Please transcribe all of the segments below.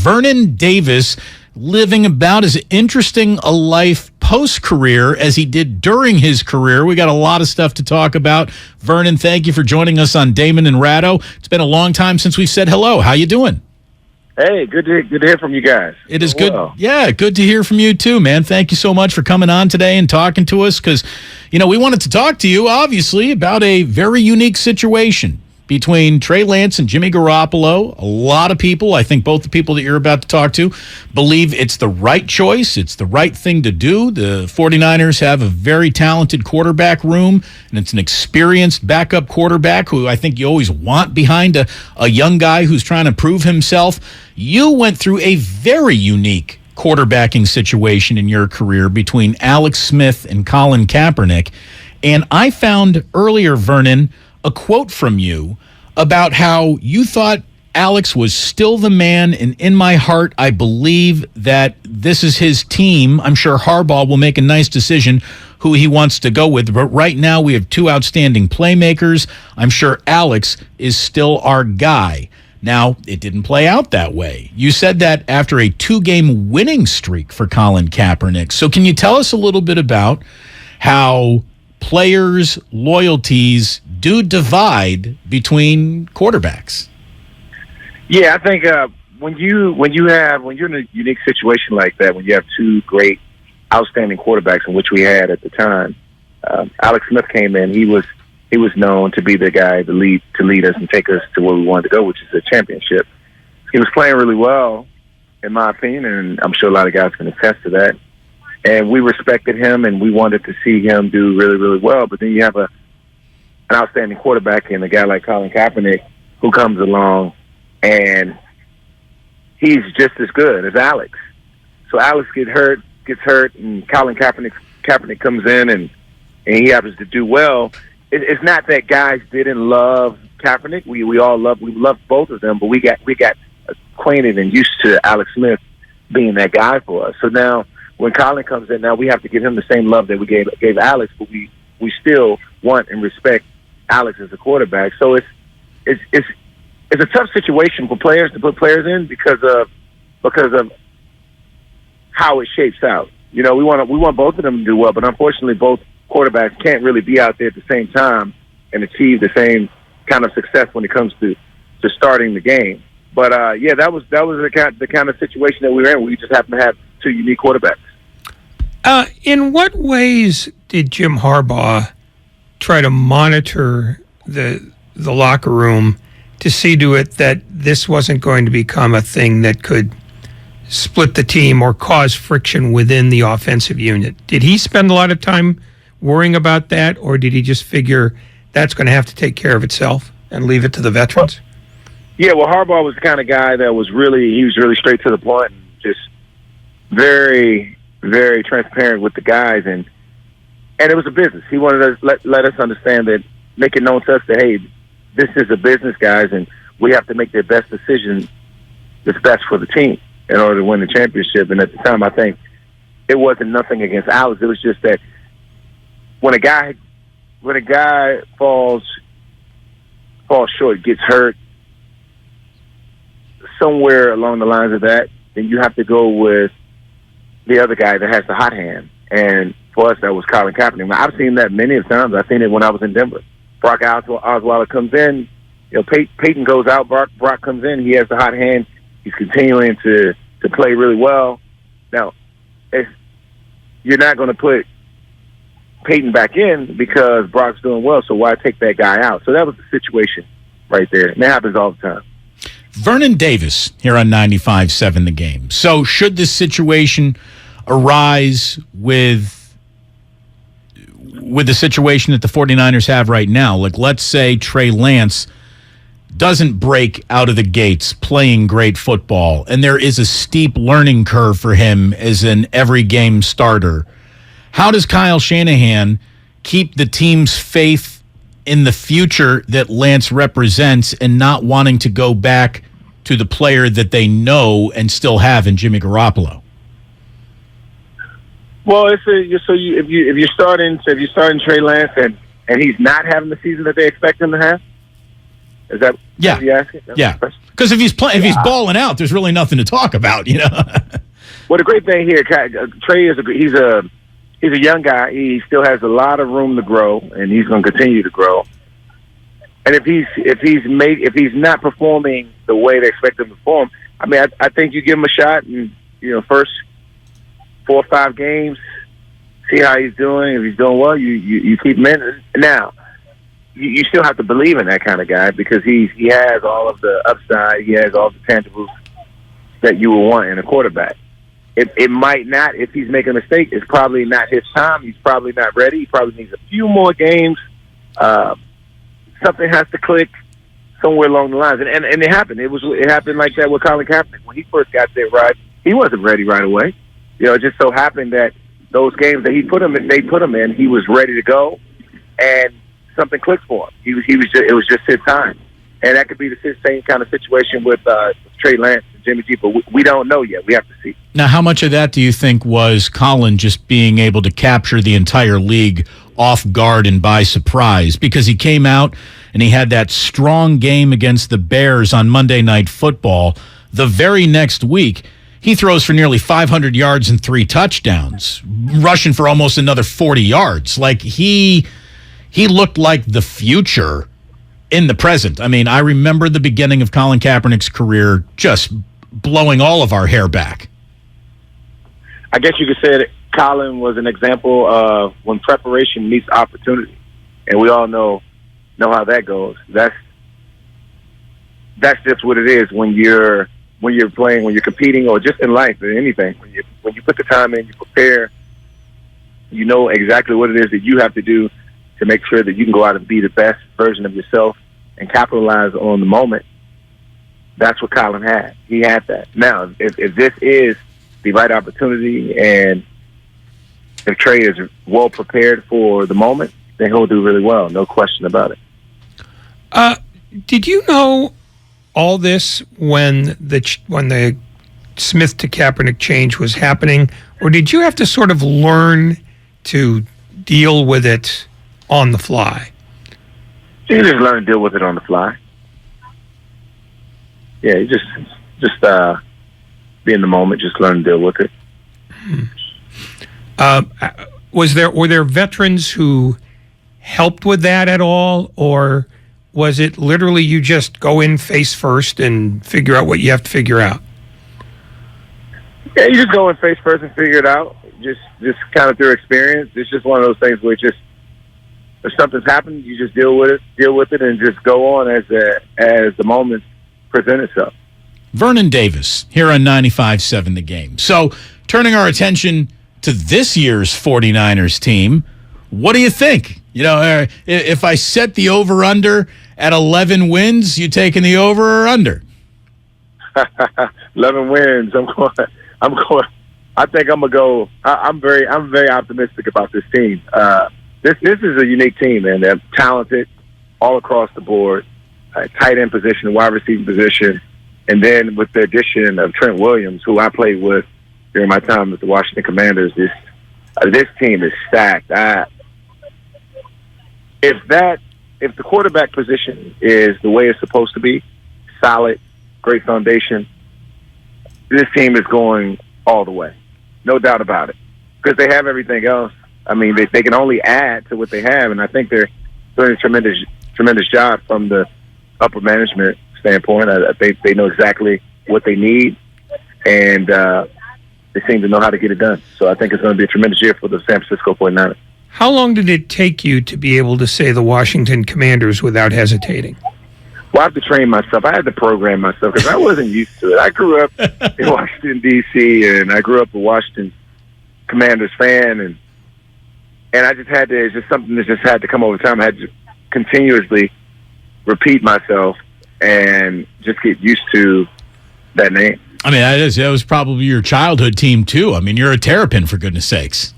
Vernon Davis living about as interesting a life post-career as he did during his career. We got a lot of stuff to talk about. Vernon, thank you for joining us on Damon and Ratto. It's been a long time since we've said hello. How you doing? Hey, good to hear from you guys. It is good. Well. Yeah, good to hear from you too, man. Thank you so much for coming on today and talking to us because, we wanted to talk to you, obviously, about a very unique situation between Trey Lance and Jimmy Garoppolo. A lot of people, I think both the people that you're about to talk to, believe it's the right choice. It's the right thing to do. The 49ers have a very talented quarterback room, and it's an experienced backup quarterback who I think you always want behind a young guy who's trying to prove himself. You went through a very unique quarterbacking situation in your career between Alex Smith and Colin Kaepernick, and I found earlier, Vernon, a quote from you about how you thought Alex was still the man, and in my heart, I believe that this is his team. I'm sure Harbaugh will make a nice decision who he wants to go with, but right now we have two outstanding playmakers. I'm sure Alex is still our guy. Now, it didn't play out that way. You said that after a 2-game winning streak for Colin Kaepernick. So can you tell us a little bit about how players' loyalties do divide between quarterbacks? Yeah, I think when you're in a unique situation like that, when you have two great, outstanding quarterbacks, in which we had at the time, Alex Smith came in. He was known to be the guy to lead us and take us to where we wanted to go, which is a championship. He was playing really well, in my opinion, and I'm sure a lot of guys can attest to that. And we respected him, and we wanted to see him do really, really well. But then you have an outstanding quarterback in a guy like Colin Kaepernick who comes along, and he's just as good as Alex. So Alex gets hurt, and Colin Kaepernick comes in, and he happens to do well. It's not that guys didn't love Kaepernick. We loved both of them, but we got acquainted and used to Alex Smith being that guy for us. So now, when Colin comes in, now we have to give him the same love that we gave Alex, but we still want and respect Alex as a quarterback. So it's a tough situation for players to put players in because of how it shapes out. We want both of them to do well, but unfortunately, both quarterbacks can't really be out there at the same time and achieve the same kind of success when it comes to starting the game. But that was the kind of situation that we were in. We just happened to have two unique quarterbacks. In what ways did Jim Harbaugh try to monitor the locker room to see to it that this wasn't going to become a thing that could split the team or cause friction within the offensive unit? Did he spend a lot of time worrying about that, or did he just figure that's going to have to take care of itself and leave it to the veterans? Yeah, well, Harbaugh was the kind of guy that was really straight to the point and just very, very transparent with the guys, and it was a business. He wanted to let us understand that, make it known to us that, hey, this is a business, guys, and we have to make the best decision that's best for the team in order to win the championship. And at the time, I think it wasn't nothing against Alex. It was just that when a guy falls short, gets hurt, somewhere along the lines of that, then you have to go with the other guy that has the hot hand. And for us, that was Colin Kaepernick. Now, I've seen that many times. I've seen it when I was in Denver. Brock Osweiler comes in. Peyton goes out. Brock comes in. He has the hot hand. He's continuing to play really well. Now, you're not going to put Peyton back in because Brock's doing well, so why take that guy out? So that was the situation right there. And that happens all the time. Vernon Davis here on 95.7 The Game. So should this situation arise with the situation that the 49ers have right now, like let's say Trey Lance doesn't break out of the gates playing great football, and there is a steep learning curve for him as an every-game starter, how does Kyle Shanahan keep the team's faith in the future that Lance represents and not wanting to go back to the player that they know and still have in Jimmy Garoppolo? Well, if you're starting Trey Lance and he's not having the season that they expect him to have, Is that Yeah. what you're asking? Yeah. Because if he's balling out, there's really nothing to talk about, you know. Well, the great thing here, Trey he's a young guy. He still has a lot of room to grow, and he's going to continue to grow. And if he's not performing the way they expect him to perform, I mean, I think you give him a shot, and first 4 or 5 games, see how he's doing. If he's doing well, you keep him in. Now, you still have to believe in that kind of guy because he has all of the upside. He has all the tangibles that you would want in a quarterback. It might not, if he's making a mistake, it's probably not his time. He's probably not ready. He probably needs a few more games. Something has to click somewhere along the lines. And it happened. It happened like that with Colin Kaepernick. When he first got there, right, he wasn't ready right away. It just so happened that those games that they put him in, he was ready to go, and something clicked for him. It was just his time. And that could be the same kind of situation with Trey Lance and Jimmy G, but we don't know yet. We have to see. Now, how much of that do you think was Colin just being able to capture the entire league off guard and by surprise? Because he came out and he had that strong game against the Bears on Monday Night Football. The very next week, he throws for nearly 500 yards and 3 touchdowns, rushing for almost another 40 yards. Like, he looked like the future in the present. I mean, I remember the beginning of Colin Kaepernick's career just blowing all of our hair back. I guess you could say that Colin was an example of when preparation meets opportunity, and we all know how that goes. That's just what it is when you're playing, when you're competing, or just in life or anything. When you put the time in, you prepare. You know exactly what it is that you have to do to make sure that you can go out and be the best version of yourself and capitalize on the moment. That's what Colin had. He had that. Now, if this is the right opportunity and if Trey is well prepared for the moment, then he'll do really well. No question about it. Did you know all this when the Smith to Kaepernick change was happening, or did you have to sort of learn to deal with it on the fly? You just learn to deal with it on the fly. Yeah, you just be in the moment, just learn to deal with it. Were there veterans who helped with that at all, or was it literally you just go in face first and figure out what you have to figure out? Yeah, you just go in face first and figure it out. Just kind of through experience. It's just one of those things where if something's happened, you just deal with it, and just go on as the moment present itself. Vernon Davis here on 95.7 The Game. So, turning our attention to this year's 49ers team, what do you think? If I set the over-under at 11 wins, you taking the over or under? 11 wins. I'm going. I think I'm gonna go. I'm very optimistic about this team. This is a unique team, man. They're talented all across the board. Tight end position, wide receiver position, and then with the addition of Trent Williams, who I played with during my time with the Washington Commanders, this team is stacked. If the quarterback position is the way it's supposed to be, solid, great foundation, this team is going all the way, no doubt about it, because they have everything else. I mean, they can only add to what they have, and I think they're doing a tremendous job from the upper management standpoint. They know exactly what they need, and they seem to know how to get it done. So I think it's going to be a tremendous year for the San Francisco 49ers. How long did it take you to be able to say the Washington Commanders without hesitating? Well, I have to train myself. I had to program myself because I wasn't used to it. I grew up in Washington, D.C., and I grew up a Washington Commanders fan, and I just had to, it's just something that just had to come over time. I had to continuously repeat myself and just get used to that name. I mean, that was probably your childhood team, too. I mean, you're a Terrapin, for goodness sakes.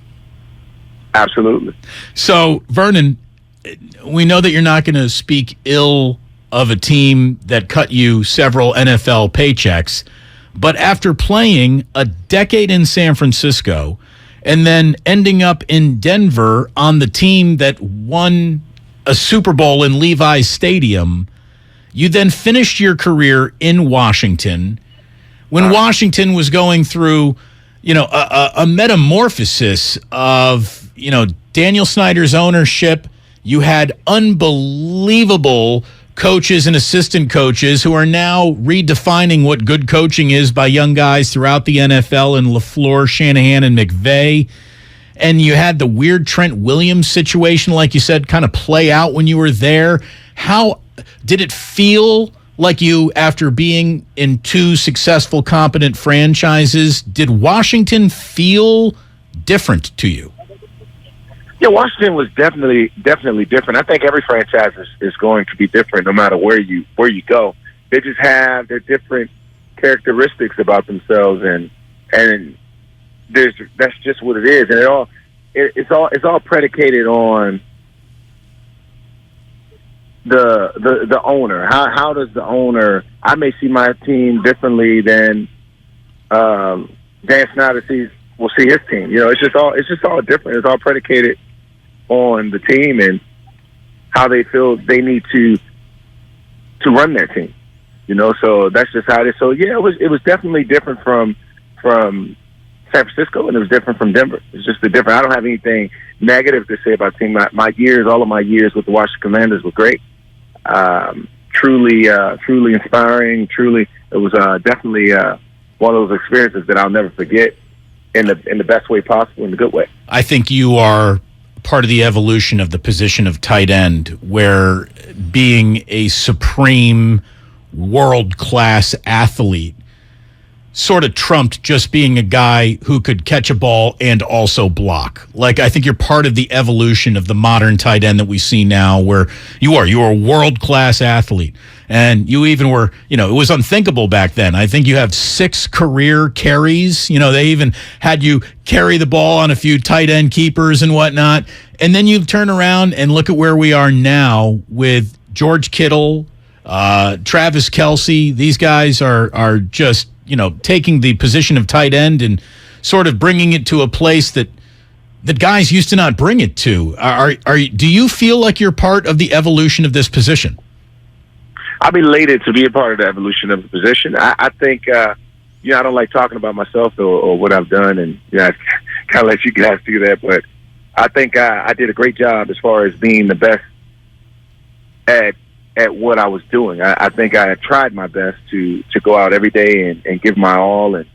Absolutely. So, Vernon, we know that you're not going to speak ill of a team that cut you several NFL paychecks, but after playing a decade in San Francisco and then ending up in Denver on the team that won a Super Bowl in Levi's Stadium, You then finished your career in Washington when Washington was going through, a metamorphosis of, Daniel Snyder's ownership. You had unbelievable coaches and assistant coaches who are now redefining what good coaching is by young guys throughout the NFL in LaFleur, Shanahan, and McVay. And you had the weird Trent Williams situation, like you said, kind of play out when you were there. How did it feel like you, after being in two successful, competent franchises, did Washington feel different to you? Yeah, Washington was definitely different. I think every franchise is going to be different no matter where you go. They just have their different characteristics about themselves, and that's just what it is. And it's all predicated on the owner. How does the owner? I may see my team differently than Dan Snyder will see his team. It's just all different. It's all predicated on the team and how they feel they need to run their team. So that's just how it is. So yeah, it was definitely different from San Francisco, and it was different from Denver. It's just different. I don't have anything negative to say about the team. All of my years with the Washington Commanders were great. Truly inspiring. It was definitely one of those experiences that I'll never forget in the best way possible, in the good way. I think you are part of the evolution of the position of tight end, where being a supreme world-class athlete sort of trumped just being a guy who could catch a ball and also block. Like, I think you're part of the evolution of the modern tight end that we see now, where you're a world-class athlete. And you even were, it was unthinkable back then. I think you have 6 career carries. They even had you carry the ball on a few tight end keepers and whatnot. And then you turn around and look at where we are now with George Kittle, Travis Kelce. These guys are just, taking the position of tight end and sort of bringing it to a place that guys used to not bring it to. Do you feel like you're part of the evolution of this position? I'm elated to be a part of the evolution of the position. I think, I don't like talking about myself or what I've done, and I kind of let you guys do that. But I think I did a great job as far as being the best at what I was doing. I think I tried my best to go out every day and give my all and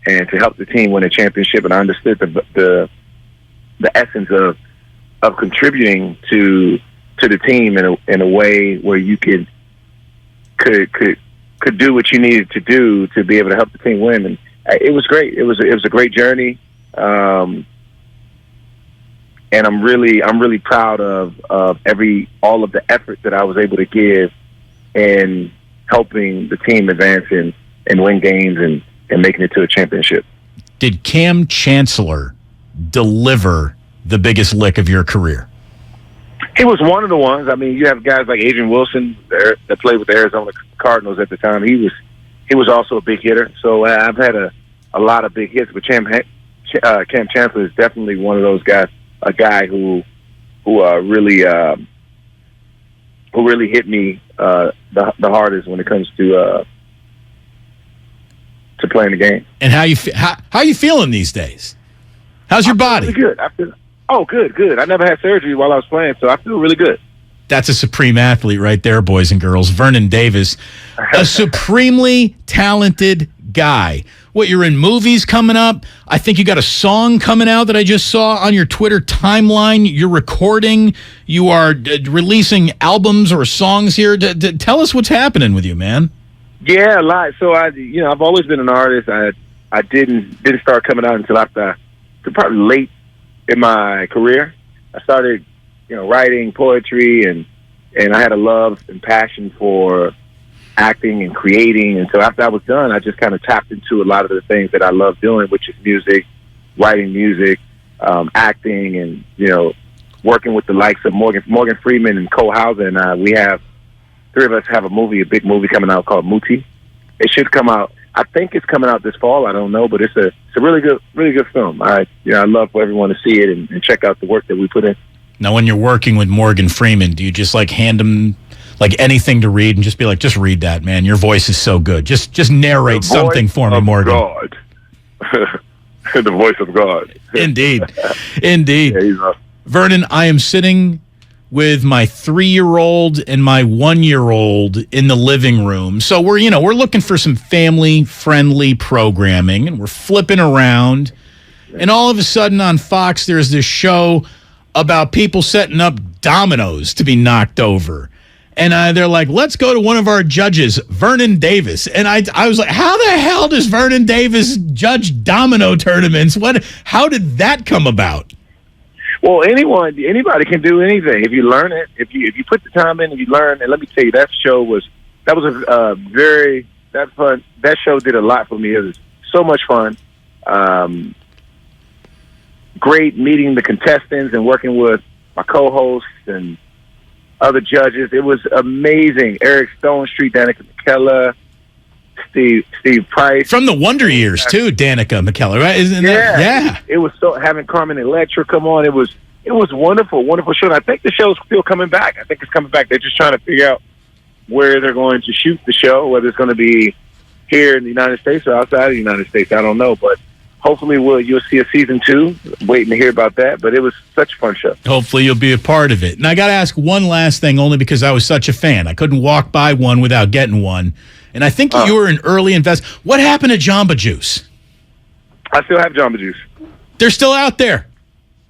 to help the team win a championship. And I understood the essence of contributing to the team in a way where you could do what you needed to do to be able to help the team win. And it was great. It was a great journey. And I'm really proud of all of the effort that I was able to give in helping the team advance and win games and making it to a championship. Did Cam Chancellor deliver the biggest lick of your career? He was one of the ones. I mean, you have guys like Adrian Wilson that played with the Arizona Cardinals at the time. He was also a big hitter. So I've had a lot of big hits, but Cam Chancellor is definitely one of those guys. A guy who really hit me the hardest when it comes to playing the game. And how you feeling these days? How's your body? Really good. Good. I never had surgery while I was playing, so I feel really good. That's a supreme athlete right there, boys and girls. Vernon Davis, a supremely talented guy. What, you're in movies coming up? I think you got a song coming out that I just saw on your Twitter timeline. You're recording. You are releasing albums or songs here. Tell us what's happening with you, man. Yeah, a lot. So I've always been an artist. I didn't start coming out until probably late in my career. I started, writing poetry, and I had a love and passion for acting and creating. And so after I was done, I just kind of tapped into a lot of the things that I love doing, which is music, writing music, acting, and, working with the likes of Morgan Freeman and Cole Hauser. And we have 3 of us have a big movie coming out called Muti. It should come out. I think it's coming out this fall. I don't know, but it's a really good film. I'd love for everyone to see it and check out the work that we put in. Now, when you're working with Morgan Freeman, do you just hand him like anything to read and just be like, just read that, man. Your voice is so good. Just narrate something for me, Morgan. God. The voice of God. Indeed. Indeed. Yeah, he's awesome. Vernon, I am sitting with my 3-year-old and my 1-year-old in the living room. So we're looking for some family-friendly programming, and we're flipping around. And all of a sudden on Fox, there's this show about people setting up dominoes to be knocked over. And they're like, let's go to one of our judges, Vernon Davis. And I was like, how the hell does Vernon Davis judge domino tournaments? How did that come about? Well, anybody can do anything if you learn it. If you put the time in and you learn. And let me tell you, that was very fun. That show did a lot for me. It was so much fun. Great meeting the contestants and working with my co-hosts and other judges. It was amazing. Eric Stonestreet, Danica McKellar, Steve Price. From the Wonder Years, too, Danica McKellar, right? Isn't that? Yeah. It was having Carmen Electra come on. It was wonderful, wonderful show. And I think the show's still coming back. I think it's coming back. They're just trying to figure out where they're going to shoot the show, whether it's going to be here in the United States or outside of the United States. I don't know, but hopefully you'll see a season 2. Waiting to hear about that, but it was such a fun show. Hopefully you'll be a part of it. And I got to ask one last thing, only because I was such a fan. I couldn't walk by one without getting one. And I think you were an early investor. What happened to Jamba Juice? I still have Jamba Juice. They're still out there.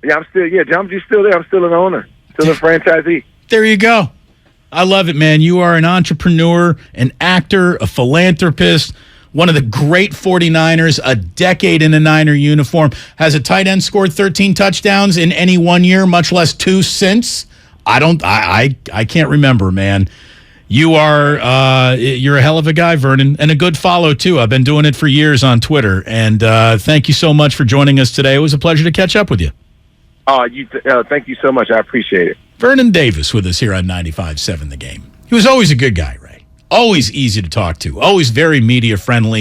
Yeah, Jamba Juice is still there. I'm still an owner, still a franchisee. There you go. I love it, man. You are an entrepreneur, an actor, a philanthropist, one of the great 49ers, a decade in a Niner uniform. Has a tight end scored 13 touchdowns in any 1 year, much less 2 since? I can't remember, man. You're a hell of a guy, Vernon, and a good follow, too. I've been doing it for years on Twitter, and thank you so much for joining us today. It was a pleasure to catch up with you. Thank you so much. I appreciate it. Vernon Davis with us here on 95.7 The Game. He was always a good guy, Ray. Always easy to talk to. Always very media friendly.